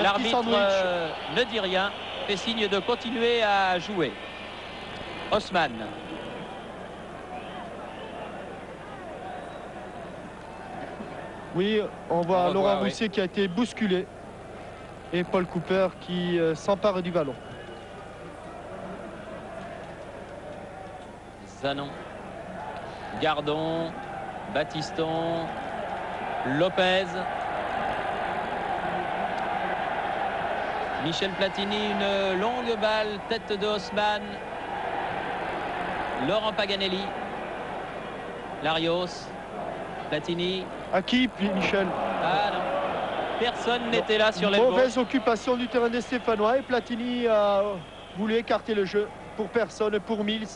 L'arbitre ne dit rien, fait signe de continuer à jouer. Haussmann. Oui, on voit Laurent Rousset qui a été bousculé. Et Paul Cooper qui s'empare du ballon. Zanon. Gardon. Battiston. Lopez. Michel Platini, une longue balle, tête de Haussmann. Laurent Paganelli. Larios. Platini. À qui, Michel? Ah non. Personne n'était là sur l'aile gauche. Mauvaise occupation du terrain des Stéphanois et Platini a voulu écarter le jeu pour personne, pour Mills.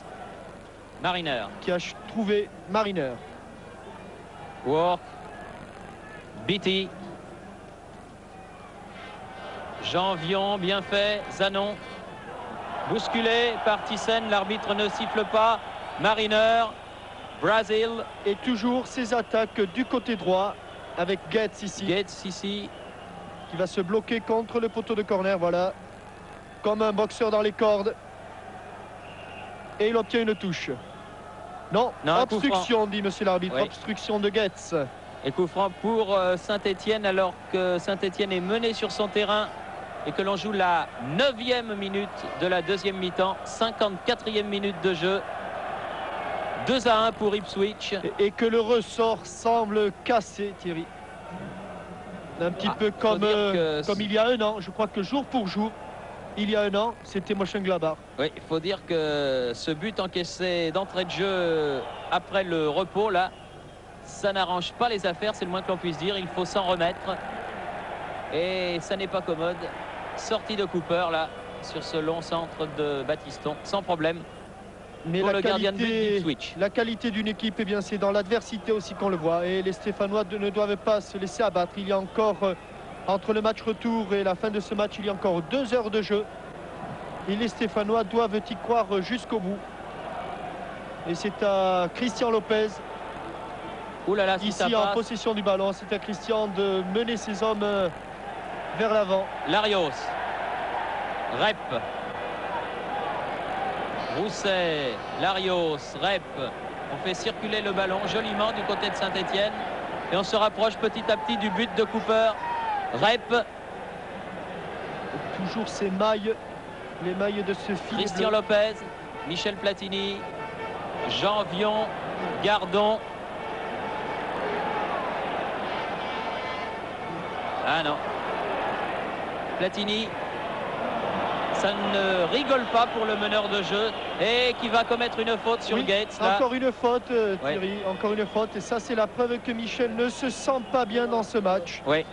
Mariner. Qui a trouvé Mariner. Work. Beatty. Jean Vion, bien fait. Zanon. Bousculé par Thyssen, l'arbitre ne siffle pas. Mariner. Brazil. Et toujours ses attaques du côté droit avec Gates ici. Gates ici. Qui va se bloquer contre le poteau de corner, voilà. Comme un boxeur dans les cordes. Et il obtient une touche. Non, obstruction, dit monsieur l'arbitre. Oui. Obstruction de Gates. Et coup franc pour Saint-Etienne, alors que Saint-Etienne est mené sur son terrain et que l'on joue la 9e minute de la deuxième mi-temps, 54e minute de jeu. 2-1 pour Ipswich. Et que le ressort semble cassé, Thierry. Un petit peu comme il y a un an. Je crois que jour pour jour, il y a un an, c'était Mönchengladbach. Oui, il faut dire que ce but encaissé d'entrée de jeu après le repos, là, ça n'arrange pas les affaires, c'est le moins que l'on puisse dire. Il faut s'en remettre. Et ça n'est pas commode. Sortie de Cooper, là, sur ce long centre de Battiston, sans problème. Mais pour le gardien de but d'Ipswich. La qualité d'une équipe, eh bien, c'est dans l'adversité aussi qu'on le voit. Et les Stéphanois ne doivent pas se laisser abattre. Il y a encore, entre le match retour et la fin de ce match, il y a encore 2 heures de jeu. Et les Stéphanois doivent y croire jusqu'au bout. Et c'est à Christian Lopez, là, si ici en possession du ballon, c'est à Christian de mener ses hommes vers l'avant. Larios. Rep. Rousset, Larios, Rep. On fait circuler le ballon joliment du côté de Saint-Etienne. Et on se rapproche petit à petit du but de Cooper. Rep. Toujours ces mailles, les mailles de ce fil. Christian Lopez, Michel Platini, Jean Vion, Gardon. Ah non. Platini. Ça ne rigole pas pour le meneur de jeu et qui va commettre une faute sur Gates. Là. Encore une faute, Thierry, encore une faute. Et ça, c'est la preuve que Michel ne se sent pas bien dans ce match. Oui.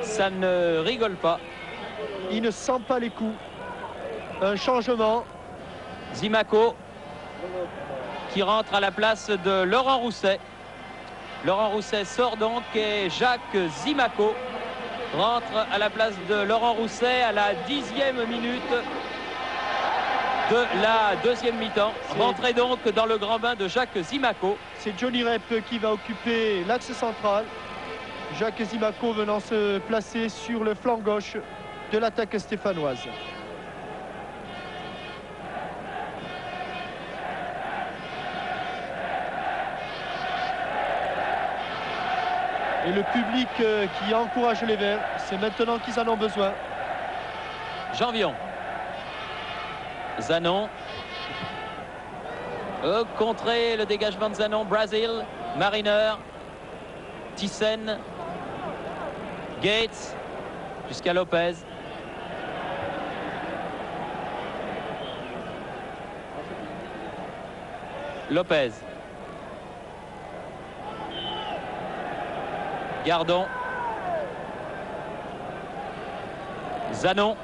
Ça ne rigole pas. Il ne sent pas les coups. Un changement. Zimaco qui rentre à la place de Laurent Rousset. Laurent Rousset sort donc et Jacques Zimaco rentre à la place de Laurent Rousset à la 10e minute de la deuxième mi-temps. Rentrée donc dans le grand bain de Jacques Zimaco. C'est Johnny Rep qui va occuper l'axe central. Jacques Zimaco venant se placer sur le flanc gauche de l'attaque stéphanoise. Et le public qui encourage les Verts, c'est maintenant qu'ils en ont besoin. Jean Vion. Zanon. Contrer le dégagement de Zanon. Brazil. Mariner. Thyssen. Gates. Jusqu'à Lopez. Lopez. Gardon. Zanon.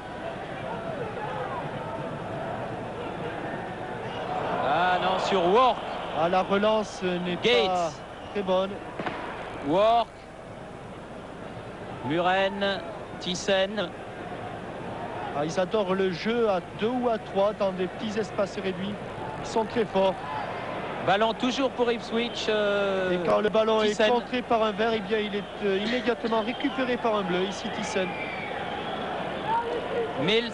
Ah non, sur Work. Ah, la relance n'est pas très bonne. Work. Muren. Thyssen. Ah, ils adorent le jeu à 2 ou à 3 dans des petits espaces réduits. Ils sont très forts. Ballon toujours pour Ipswich. Et quand le ballon Thyssen. est contré par un vert, eh bien, il est immédiatement récupéré par un bleu. Ici, Thyssen. Mills.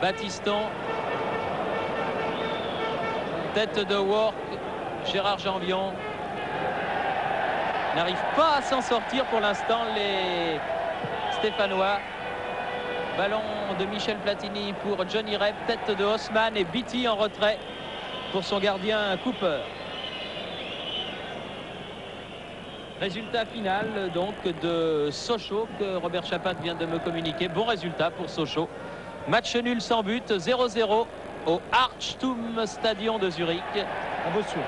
Battiston. Tête de Work. Gérard Janvion. N'arrive pas à s'en sortir pour l'instant les Stéphanois. Ballon de Michel Platini pour Johnny Rep. Tête de Haussmann et Beattie en retrait pour son gardien Cooper. Résultat final donc de Sochaux que Robert Chapat vient de me communiquer. Bon résultat pour Sochaux. Match nul sans but, 0-0 au Archtum Stadion de Zurich. À vos souhaits.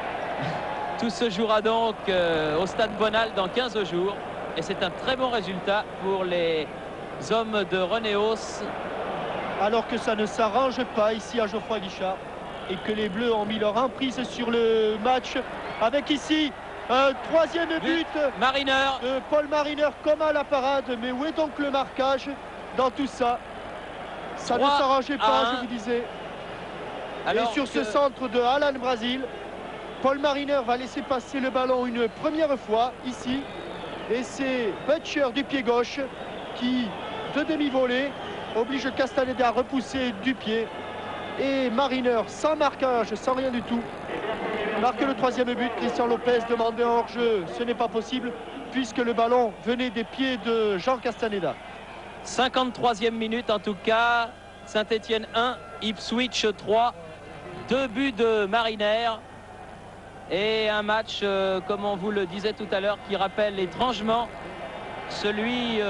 Tout se jouera donc au Stade Bonal dans 15 jours. Et c'est un très bon résultat pour les hommes de René Hauss. Alors que ça ne s'arrange pas ici à Geoffroy Guichard. Et que les Bleus ont mis leur emprise sur le match. Avec ici un troisième but Mariner. de Paul Mariner comme à la parade. Mais où est donc le marquage dans tout ça? Ça ne s'arrangeait pas, je vous disais. Alors et sur ce centre de Alan Brazil, Paul Mariner va laisser passer le ballon une première fois ici. Et c'est Butcher du pied gauche qui, de demi-volée, oblige Castaneda à repousser du pied. Et Mariner, sans marquage, sans rien du tout, marque le troisième but. Christian Lopez demandait un hors-jeu. Ce n'est pas possible puisque le ballon venait des pieds de Jean Castaneda. 53e minute en tout cas. Saint-Étienne 1, Ipswich 3. 2 buts de Mariner. Et un match, comme on vous le disait tout à l'heure, qui rappelle étrangement celui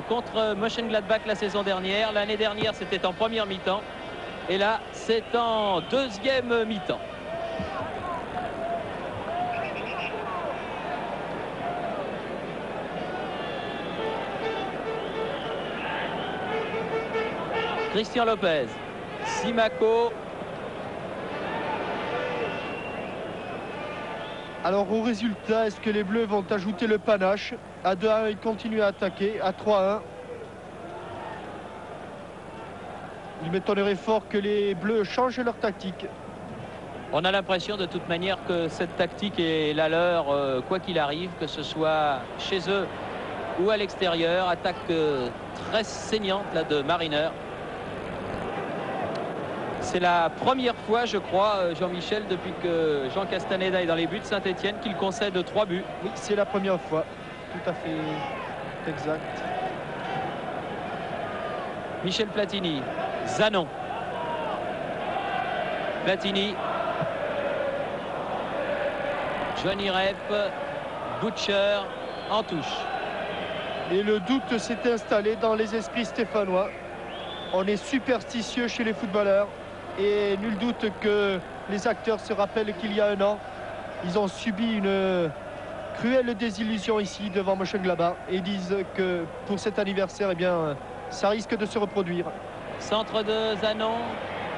contre Mönchengladbach la saison dernière. L'année dernière, c'était en première mi-temps. Et là, c'est en deuxième mi-temps. Christian Lopez, Simaco. Alors au résultat, est-ce que les Bleus vont ajouter le panache? À 2-1, ils continuent à attaquer. À 3-1, il m'étonnerait fort que les Bleus changent leur tactique. On a l'impression de toute manière que cette tactique est la leur, quoi qu'il arrive, que ce soit chez eux ou à l'extérieur. Attaque très saignante là, de Mariner. C'est la première fois, je crois, Jean-Michel, depuis que Jean Castaneda est dans les buts de Saint-Étienne, qu'il concède 3 buts. Oui, c'est la première fois. Tout à fait exact. Michel Platini, Zanon. Platini. Johnny Rep, Butcher en touche. Et le doute s'est installé dans les esprits stéphanois. On est superstitieux chez les footballeurs. Et nul doute que les acteurs se rappellent qu'il y a un an, ils ont subi une cruelle désillusion ici devant Mönchengladbach et disent que pour cet anniversaire, eh bien, ça risque de se reproduire. Centre de Zanon,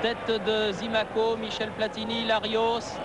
tête de Zimaco, Michel Platini, Larios.